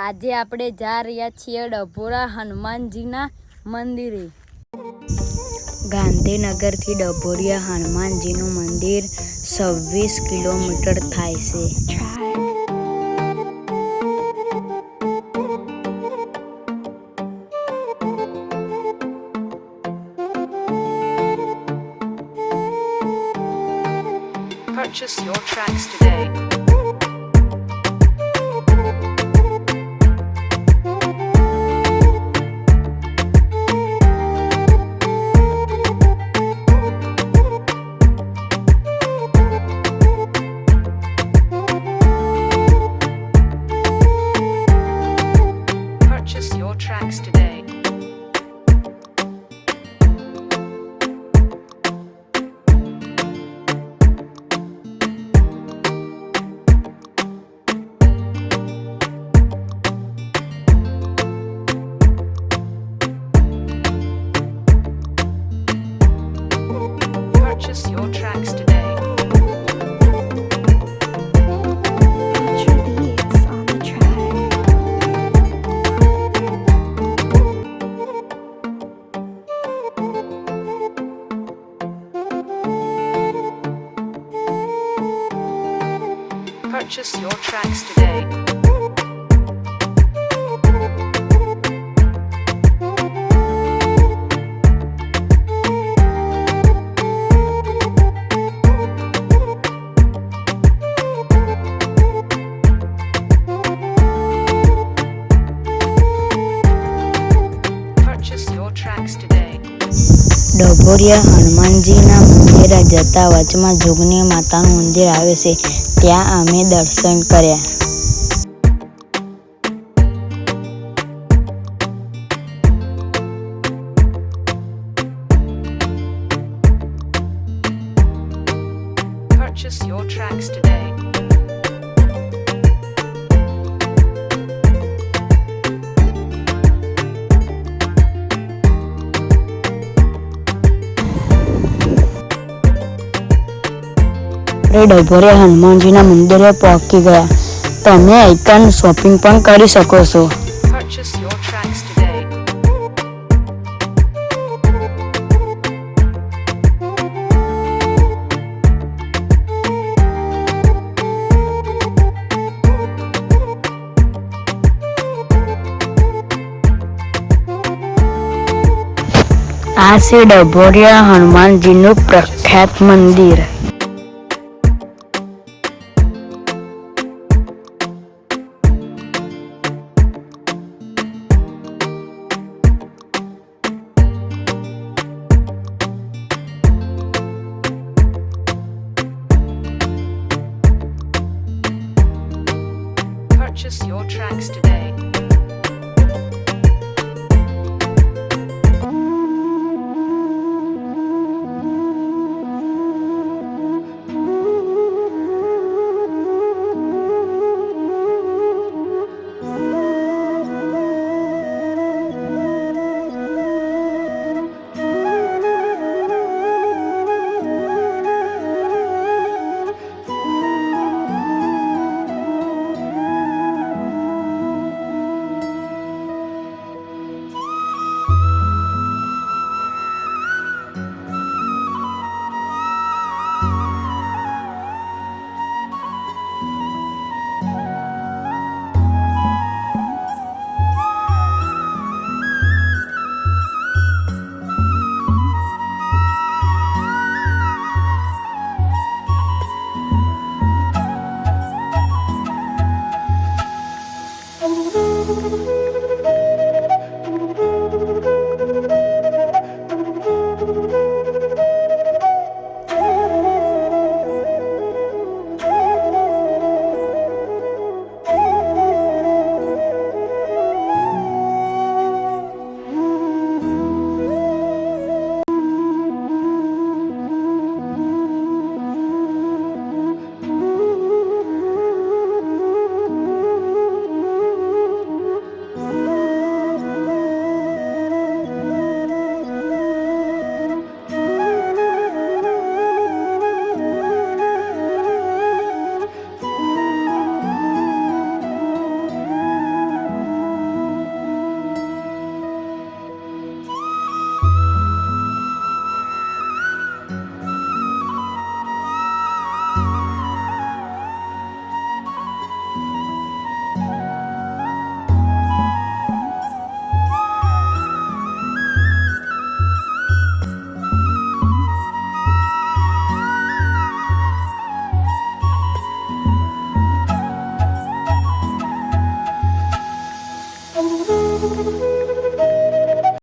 આજે આપણે જા રહ્યા છીએ ડભોરા હનુમાનજીના મંદિરે। ગાંધીનગરથી ડભોરિયા હનુમાનજીનું મંદિર 26 કિલોમીટર થાય છે। Purchase your tracks today. Purchase your tracks today. Purchase your tracks today. Purchase your tracks today. Purchase your tracks today. ડભોરિયા હનુમાનજીના મંદિરે જતા વચમાં જોગણી માતાનું મંદિર આવે છે, ત્યાં અમે દર્શન કર્યા। Purchase your tracks today. આપણે ડભોરિયા હનુમાનજીના મંદિરે પહોંચી ગયા। તમે આઈકન શોપિંગ પણ કરી શકો છો। Purchase your tracks today. આ છે ડભોરિયા હનુમાનજીનું પ્રખ્યાત મંદિર। Purchase your tracks today.